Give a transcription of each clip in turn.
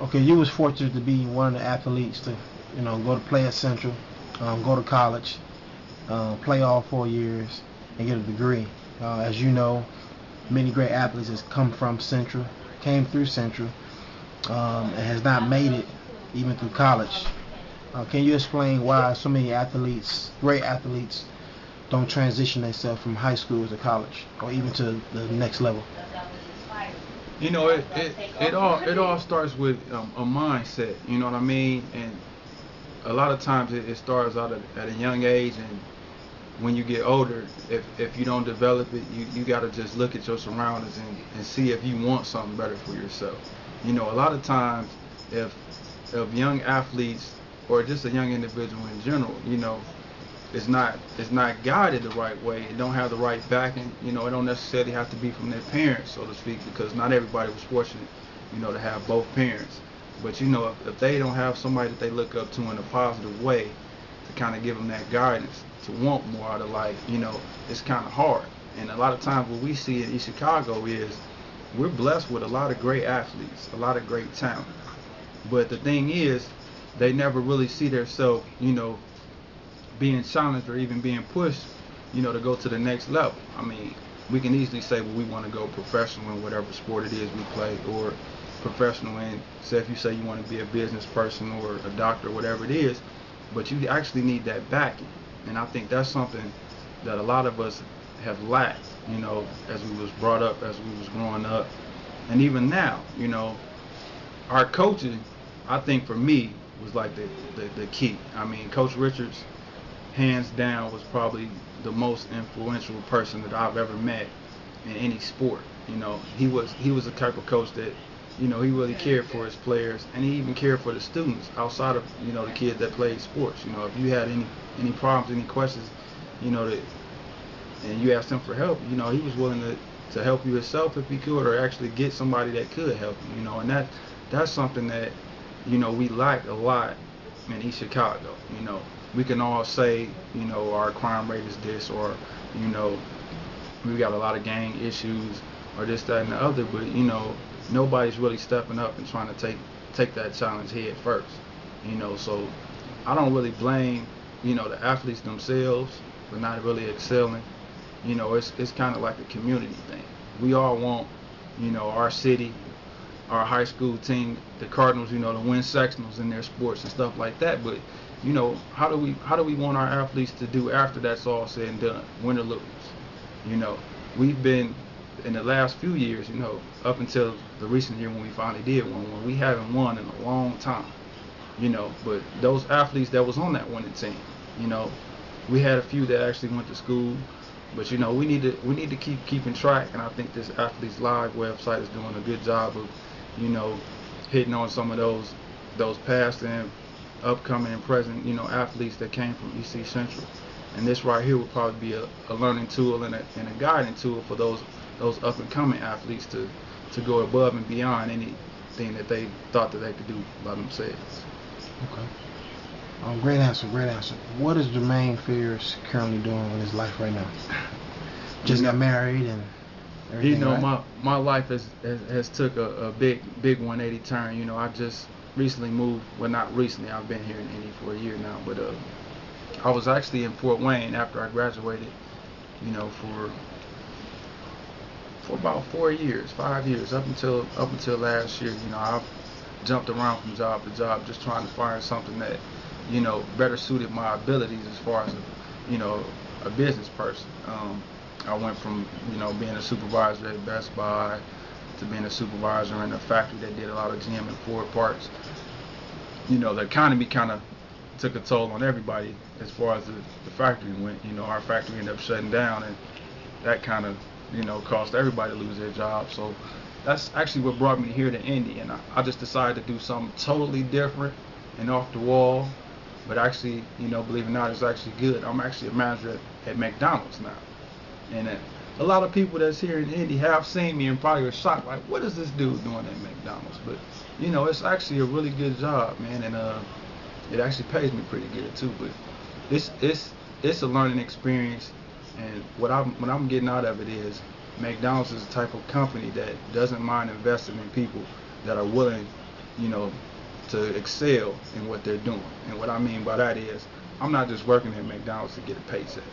Okay, you was fortunate to be one of the athletes to, go to play at Central, go to college, play all 4 years, and get a degree. As you know, many great athletes has come from Central, came through Central, and has not made it even through college. Can you explain why so many athletes, great athletes, don't transition themselves from high school to college or even to the next level? You know, it all starts with a mindset. You know what I mean? And a lot of times it starts out at a young age, and when you get older, if you don't develop it, you got to just look at your surroundings and see if you want something better for yourself. You know, a lot of times if young athletes or just a young individual in general, it's not guided the right way. It don't have the right backing. You know, it don't necessarily have to be from their parents, so to speak, because not everybody was fortunate, to have both parents. But if they don't have somebody that they look up to in a positive way to kind of give them that guidance to want more out of life, it's kind of hard. And a lot of times what we see in East Chicago is we're blessed with a lot of great athletes, a lot of great talent. But the thing is, they never really see themselves, being challenged or even being pushed, to go to the next level. I mean, we can easily say, well, we want to go professional in whatever sport it is we play, or professional in, say if you say you want to be a business person or a doctor, whatever it is, but you actually need that backing. And I think that's something that a lot of us have lacked, as we was brought up, as we was growing up. And even now, our coaching, I think for me, was like the key. I mean, Coach Richards, hands down, was probably the most influential person that I've ever met in any sport. He was the type of coach that, he really cared for his players, and he even cared for the students outside of, the kids that played sports. If you had any problems, any questions, that, and you asked him for help, he was willing to help you himself if he could, or actually get somebody that could help you. And that's something that, we lack a lot in East Chicago. We can all say, our crime rate is this, or, we got a lot of gang issues, or this, that, and the other, but, nobody's really stepping up and trying to take that challenge head first. So I don't really blame, the athletes themselves for not really excelling. It's kind of like a community thing. We all want, our city, our high school team, the Cardinals, to win sectionals in their sports and stuff like that. But how do we want our athletes to do after that's all said and done, win or lose? We've been in the last few years, up until the recent year when we finally did win, we haven't won in a long time. But those athletes that was on that winning team, we had a few that actually went to school. But we need to keep keeping track, and I think this Athletes Live website is doing a good job of, hitting on some of those past and upcoming and present, athletes that came from EC Central. And this right here would probably be a learning tool and a guiding tool for those up and coming athletes to go above and beyond anything that they thought that they could do by themselves. Okay. Great answer, great answer. What is Jermaine Fears currently doing in his life right now? Just got married and everything, right? my life has took a big 180 turn. I just recently moved. Well, not recently. I've been here in Indy for a year now, but I was actually in Fort Wayne after I graduated. For about 5 years, up until last year. I've jumped around from job to job, just trying to find something that, better suited my abilities as far as, a business person. I went from, being a supervisor at Best Buy to being a supervisor in a factory that did a lot of GM and Ford parts. The economy kind of took a toll on everybody as far as the factory went. Our factory ended up shutting down, and that kind of, caused everybody to lose their job. So that's actually what brought me here to Indy, and I just decided to do something totally different and off the wall. But actually, believe it or not, it's actually good. I'm actually a manager at McDonald's now. And a lot of people that's here in Indy have seen me and probably are shocked, like, what is this dude doing at McDonald's? But, it's actually a really good job, man. And it actually pays me pretty good, too. But it's a learning experience. And what I'm getting out of it is McDonald's is the type of company that doesn't mind investing in people that are willing, you know, to excel in what they're doing. And what I mean by that is, I'm not just working at McDonald's to get a paycheck.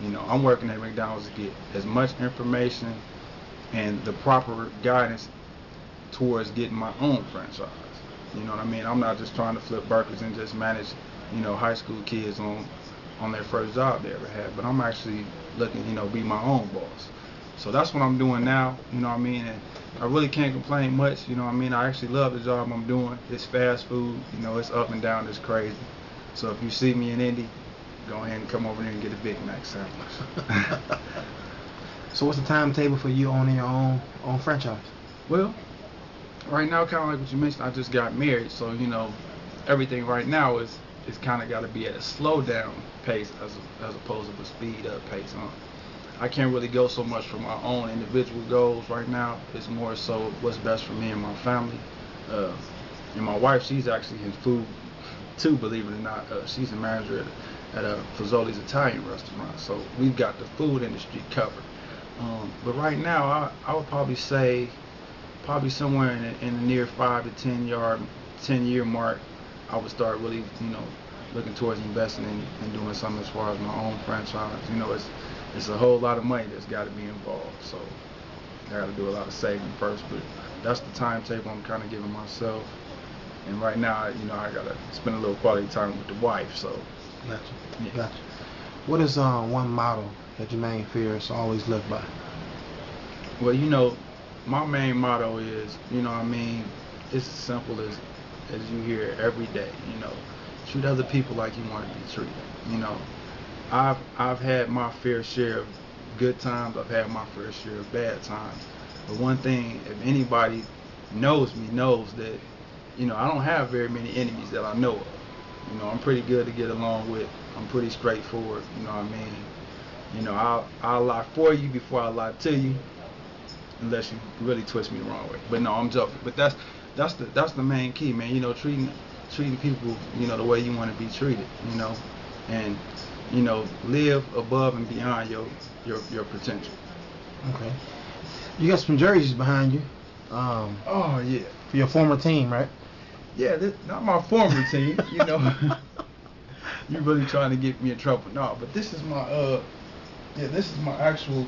You know, I'm working at McDonald's to get as much information and the proper guidance towards getting my own franchise. You know what I mean? I'm not just trying to flip burgers and just manage, you know, high school kids on their first job they ever had, but I'm actually looking, you know, be my own boss. So that's what I'm doing now, you know what I mean? And I really can't complain much, you know what I mean? I actually love the job I'm doing. It's fast food, you know, it's up and down, it's crazy. So if you see me in Indy, go ahead and come over there and get a Big Mac sandwich. So what's the timetable for you owning your own franchise? Well, right now, kind of like what you mentioned, I just got married, so, you know, everything right now is kind of got to be at a slow down pace as opposed to a speed up pace. I can't really go so much for my own individual goals right now. It's more so what's best for me and my family. And my wife, she's actually in food too, believe it or not. She's a manager at a Fazoli's Italian restaurant, so we've got the food industry covered. But right now, I would probably say somewhere in the near 5 to 10 year mark, I would start really, you know, looking towards investing and doing something as far as my own franchise. You know, it's a whole lot of money that's got to be involved, so I got to do a lot of saving first. But that's the timetable I'm kind of giving myself. And right now, you know, I gotta spend a little quality time with the wife. So. Gotcha. Yeah. Gotcha. What is one motto that Jermaine Fears always live by? Well, you know, my main motto is, you know what I mean, it's as simple as you hear every day, you know, treat other people like you want to be treated. You know, I've had my fair share of good times, I've had my fair share of bad times. But one thing, if anybody knows me, knows that, you know, I don't have very many enemies that I know of. You know, I'm pretty good to get along with. I'm pretty straightforward, you know what I mean? You know, I'll lie for you before I lie to you, unless you really twist me the wrong way. But no, I'm joking. But that's the main key, man. You know, treating people, you know, the way you want to be treated, you know, and, you know, live above and beyond your potential. Okay. You got some jerseys behind you. Oh yeah. For your former team, right? Yeah, not my former team, you know. You're really trying to get me in trouble. No, but this is my this is my actual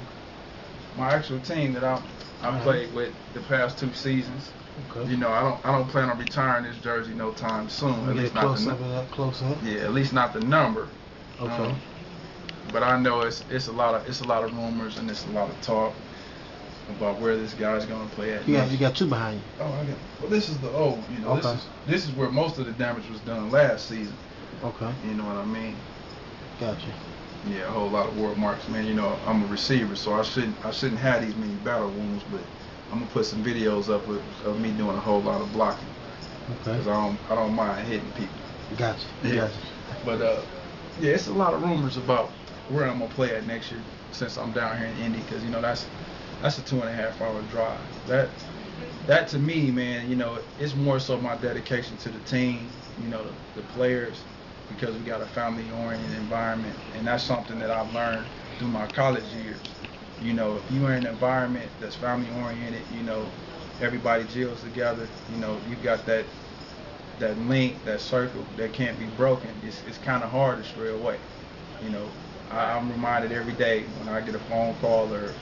team that I played with the past 2 seasons. Okay. You know, I don't plan on retiring this jersey no time soon. At least not the close up. Yeah, at least not the number. Okay. But I know it's a lot of rumors and it's a lot of talk about where this guy's gonna play at. You got 2 behind you. Oh, I got. Well, this is the old. You know, okay. This is where most of the damage was done last season. Okay. You know what I mean? Gotcha. Yeah, a whole lot of ward marks, man. You know, I'm a receiver, so I shouldn't have these many battle wounds, but I'm gonna put some videos up of me doing a whole lot of blocking. Okay. Because I don't mind hitting people. Gotcha. Yeah. Gotcha. But yeah, it's a lot of rumors about where I'm gonna play at next year since I'm down here in Indy, because you know that's a 2.5-hour drive. That to me, man, you know, it's more so my dedication to the team, you know, the players, because we got a family-oriented environment, and that's something that I've learned through my college years. You know, if you're in an environment that's family-oriented, you know, everybody gels together, you know, you got that link, that circle that can't be broken. It's kind of hard to stray away. You know, I'm reminded every day when I get a phone call or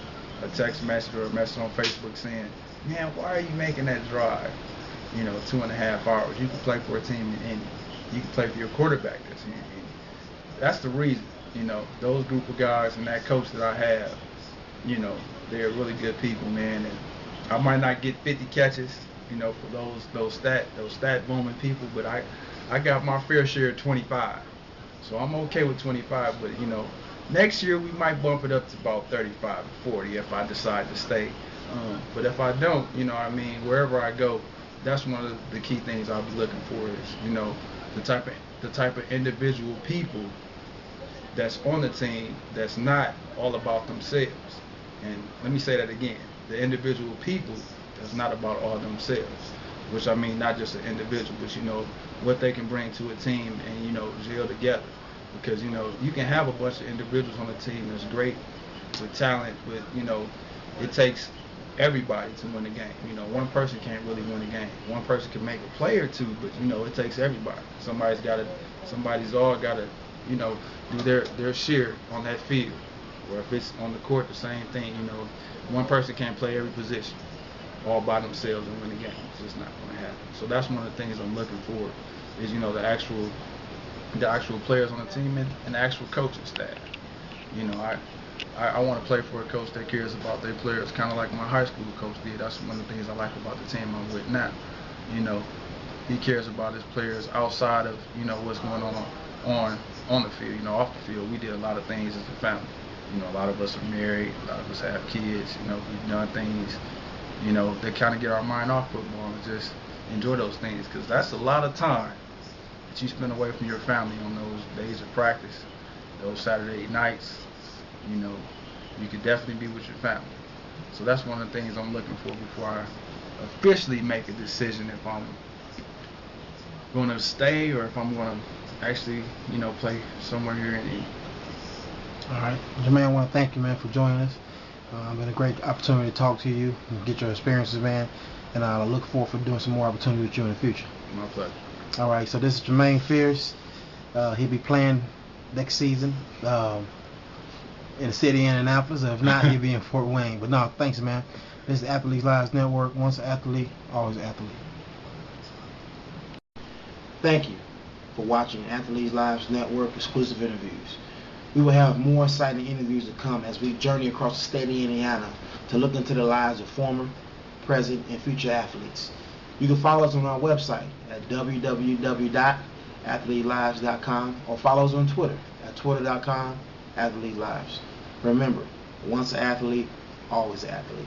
a text message or a message on Facebook saying, man, why are you making that drive? You know, 2.5 hours. You can play for a team in Indy. You can play for your quarterback that's in Indy. That's the reason. You know, those group of guys and that coach that I have, you know, they're really good people, man. And I might not get 50 catches, you know, for those stat booming people, but I got my fair share of 25. So I'm okay with 25, but you know, next year we might bump it up to about 35 or 40 if I decide to stay. But if I don't, you know what I mean, wherever I go, that's one of the key things I'll be looking for is, you know, the type of individual people that's on the team that's not all about themselves. And let me say that again, the individual people that's not about all themselves, which I mean not just an individual, but you know, what they can bring to a team and, you know, gel together. Because, you know, you can have a bunch of individuals on the team that's great with talent, but, you know, it takes everybody to win the game. You know, one person can't really win a game. One person can make a play or two, but you know, it takes everybody. Somebody's all gotta, you know, do their share on that field. Or if it's on the court, the same thing. You know, one person can't play every position all by themselves and win the game. It's just not going to happen. So that's one of the things I'm looking for, is, you know, the actual players on the team and the actual coaching staff. You know, I want to play for a coach that cares about their players, kind of like my high school coach did. That's one of the things I like about the team I'm with now. You know, he cares about his players outside of, you know, what's going on the field. You know, off the field, we did a lot of things as a family. You know, a lot of us are married, a lot of us have kids. You know, we've done things, you know, that kind of get our mind off football and just enjoy those things, because that's a lot of time that you spend away from your family on those days of practice, those Saturday nights. You know, you could definitely be with your family. So that's one of the things I'm looking for before I officially make a decision if I'm going to stay or if I'm going to actually, you know, play somewhere here in Indy. All right, Jermaine, I want to thank you, man, for joining us. It's been a great opportunity to talk to you and get your experiences, man. And I look forward for doing some more opportunities with you in the future. My pleasure. All right, so this is Jermaine Fears. He'll be playing next season in the city of Indianapolis. If not, he'll be in Fort Wayne. But no, thanks, man. This is Athletes Lives Network. Once an athlete, always an athlete. Thank you for watching Athletes Lives Network exclusive interviews. We will have more exciting interviews to come as we journey across the state of Indiana to look into the lives of former, present, and future athletes. You can follow us on our website at www.athletelives.com or follow us on Twitter at twitter.com/athletelives. Remember, once an athlete, always an athlete.